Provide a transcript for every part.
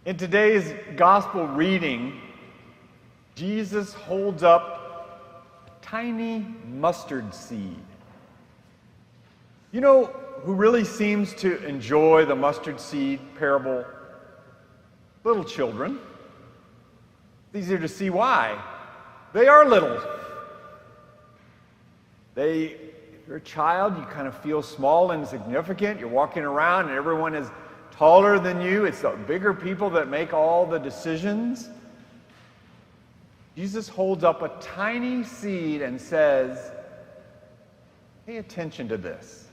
In today's gospel reading, Jesus holds up a tiny mustard seed. You know who really seems to enjoy the mustard seed parable? Little children. It's easier to see why. They are little. If you're a child, you kind of feel small and insignificant. You're walking around and everyone is taller than you. It's the bigger people that make all the decisions. Jesus holds up a tiny seed and says, pay attention to this.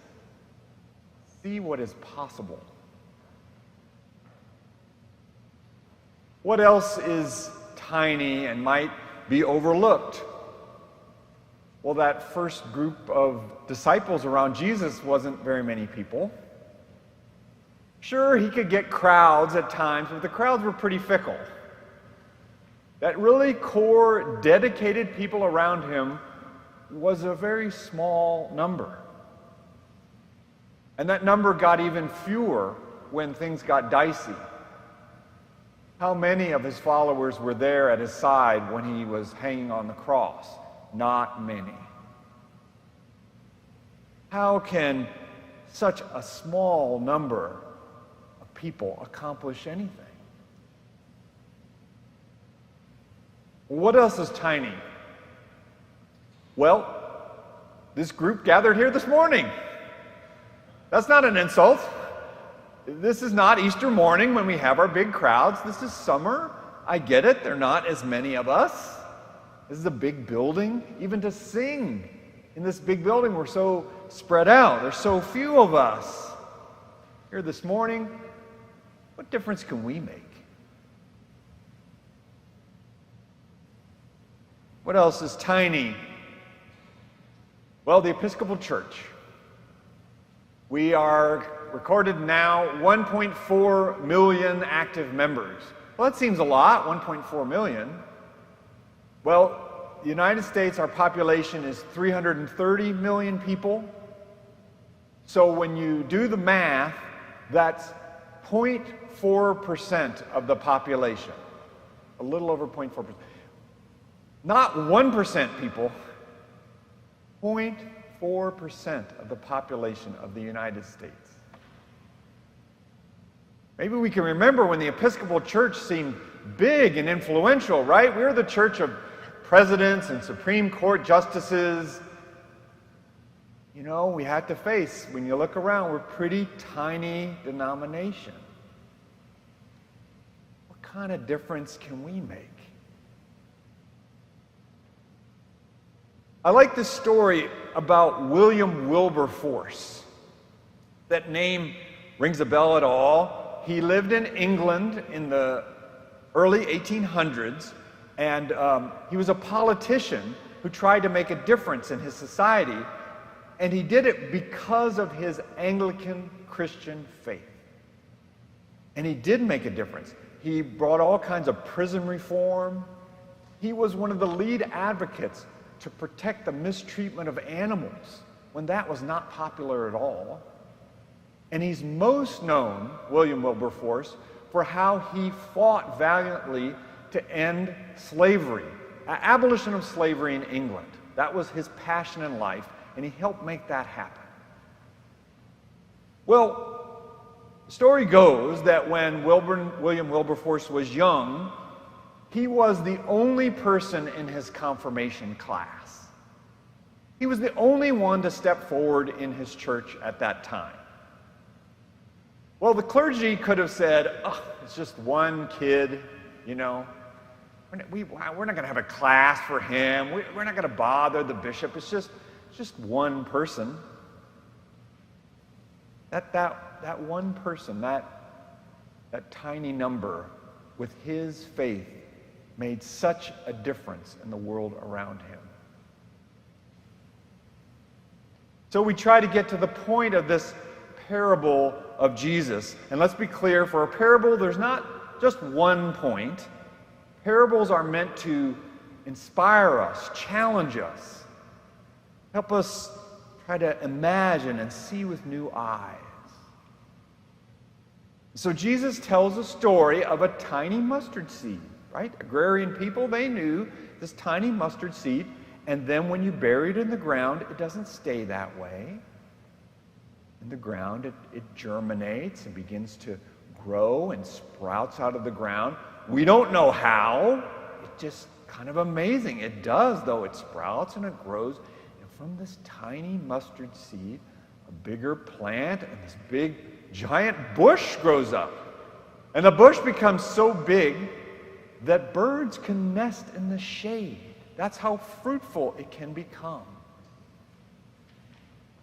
See what is possible. What else is tiny and might be overlooked? Well, that first group of disciples around Jesus wasn't very many people. Sure, he could get crowds at times, but the crowds were pretty fickle. That really core, dedicated people around him was a very small number. And that number got even fewer when things got dicey. How many of his followers were there at his side when he was hanging on the cross? Not many. How can such a small number of people accomplish anything? What else is tiny? Well, this group gathered here this morning. That's not an insult. This is not Easter morning when we have our big crowds. This is summer. I get it. There are not as many of us. This is a big building. Even to sing in this big building, we're so spread out. There's so few of us. Here this morning, what difference can we make? What else is tiny? Well, the Episcopal Church. We are recorded now 1.4 million active members. Well, that seems a lot, 1.4 million. Well, the United States, our population is 330 million people. So when you do the math, that's 0.4% of the population. A little over 0.4%. Not 1% people, 0.4% of the population of the United States. Maybe we can remember when the Episcopal Church seemed big and influential, right? We were the church of presidents and Supreme Court justices. You know, we had to face, when you look around, we're a pretty tiny denomination. What kind of difference can we make? I like this story about William Wilberforce. That name rings a bell at all. He lived in England in the early 1800s, and he was a politician who tried to make a difference in his society, and he did it because of his Anglican Christian faith. And he did make a difference. He brought all kinds of prison reform. He was one of the lead advocates to protect the mistreatment of animals when that was not popular at all. And he's most known, William Wilberforce, for how he fought valiantly to end slavery, abolition of slavery in England. That was his passion in life, and he helped make that happen. Well, the story goes that when William Wilberforce was young, he was the only person in his confirmation class. He was the only one to step forward in his church at that time. Well, the clergy could have said, oh, it's just one kid, you know. We're not going to have a class for him. We're not going to bother the bishop. It's just one person. That one person, that tiny number with his faith made such a difference in the world around him. So we try to get to the point of this parable of Jesus. And let's be clear, for a parable, there's not just one point. Parables are meant to inspire us, challenge us, help us try to imagine and see with new eyes. So Jesus tells a story of a tiny mustard seed, right? Agrarian people, they knew this tiny mustard seed, and then when you bury it in the ground, it doesn't stay that way. In the ground, it germinates and begins to grow and sprouts out of the ground. We don't know how. It's just kind of amazing. It does, though. It sprouts and it grows. And from this tiny mustard seed, a bigger plant and this big, giant bush grows up. And the bush becomes so big that birds can nest in the shade. That's how fruitful it can become.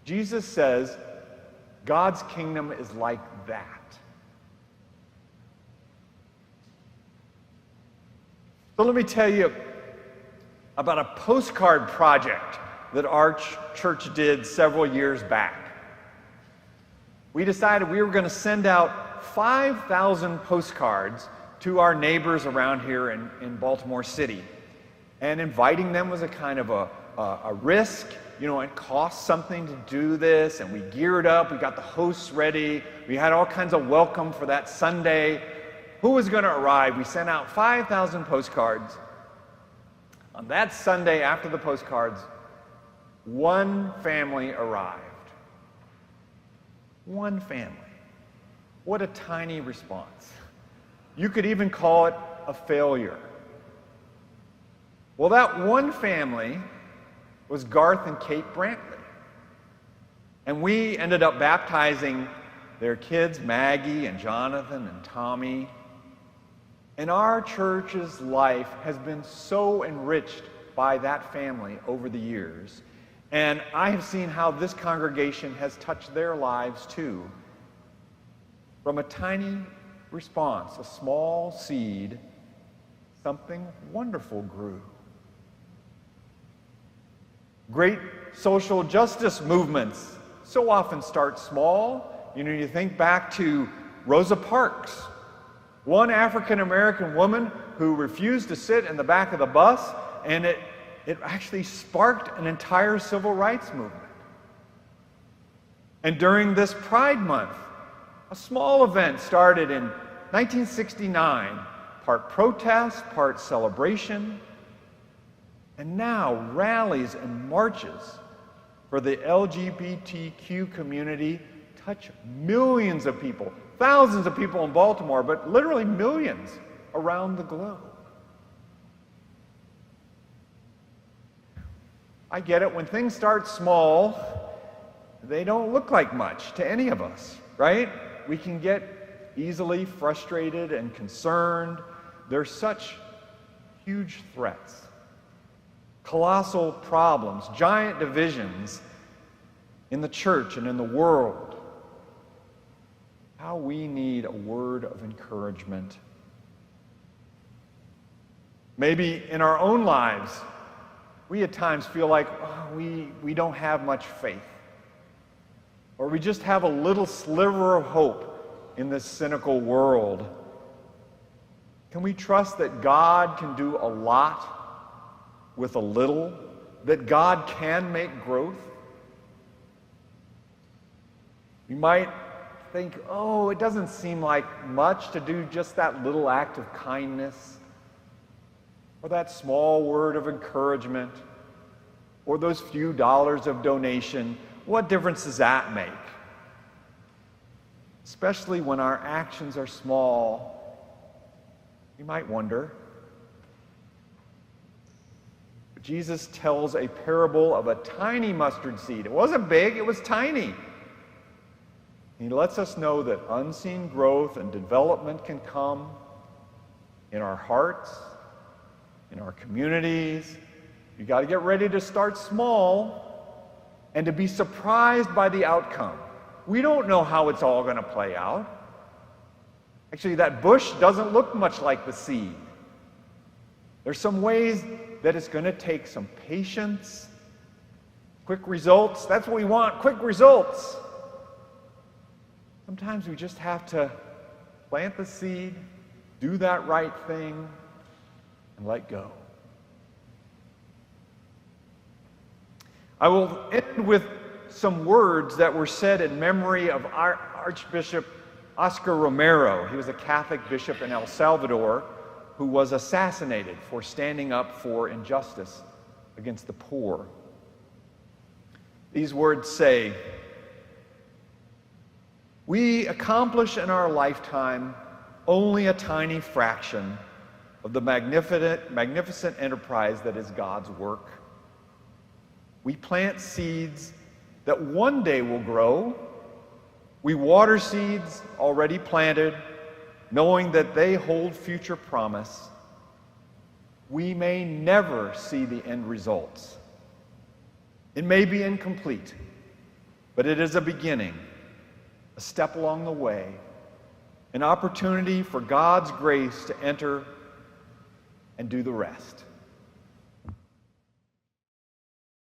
Jesus says God's kingdom is like that. So let me tell you about a postcard project that our church did several years back. We decided we were going to send out 5,000 postcards to our neighbors around here in Baltimore City. And inviting them was a kind of a risk. You know, it cost something to do this, and we geared up. We got the hosts ready. We had all kinds of welcome for that Sunday. Who was going to arrive? We sent out 5,000 postcards. On that Sunday after the postcards, one family arrived. One family. What a tiny response. You could even call it a failure. Well, that one family was Garth and Kate Brantley. And we ended up baptizing their kids, Maggie and Jonathan and Tommy. And our church's life has been so enriched by that family over the years. And I have seen how this congregation has touched their lives too. From a tiny response, a small seed, something wonderful grew. Great social justice movements so often start small. You know, you think back to Rosa Parks, one African American woman who refused to sit in the back of the bus, and it actually sparked an entire civil rights movement. And during this Pride Month, a small event started in 1969, part protest, part celebration, and now rallies and marches for the LGBTQ community touch millions of people, thousands of people in Baltimore, but literally millions around the globe. I get it, when things start small, they don't look like much to any of us, right? We can get easily frustrated and concerned. They're such huge threats. Colossal problems, giant divisions in the church and in the world. How we need a word of encouragement. Maybe in our own lives, we at times feel like we don't have much faith. Or we just have a little sliver of hope in this cynical world. Can we trust that God can do a lot with a little, that God can make growth? You might think, it doesn't seem like much to do just that little act of kindness, or that small word of encouragement, or those few dollars of donation. What difference does that make? Especially when our actions are small, you might wonder. Jesus tells a parable of a tiny mustard seed. It wasn't big, it was tiny. He lets us know that unseen growth and development can come in our hearts, in our communities. You got to get ready to start small and to be surprised by the outcome. We don't know how it's all going to play out. Actually, that bush doesn't look much like the seed. There's some ways that it's going to take some patience, quick results. That's what we want, quick results. Sometimes we just have to plant the seed, do that right thing, and let go. I will end with some words that were said in memory of our Archbishop Oscar Romero. He was a Catholic bishop in El Salvador who was assassinated for standing up for injustice against the poor. These words say, "We accomplish in our lifetime only a tiny fraction of the magnificent enterprise that is God's work. We plant seeds that one day will grow. We water seeds already planted, knowing that they hold future promise. We may never see the end results. It may be incomplete, but it is a beginning, a step along the way, an opportunity for God's grace to enter and do the rest."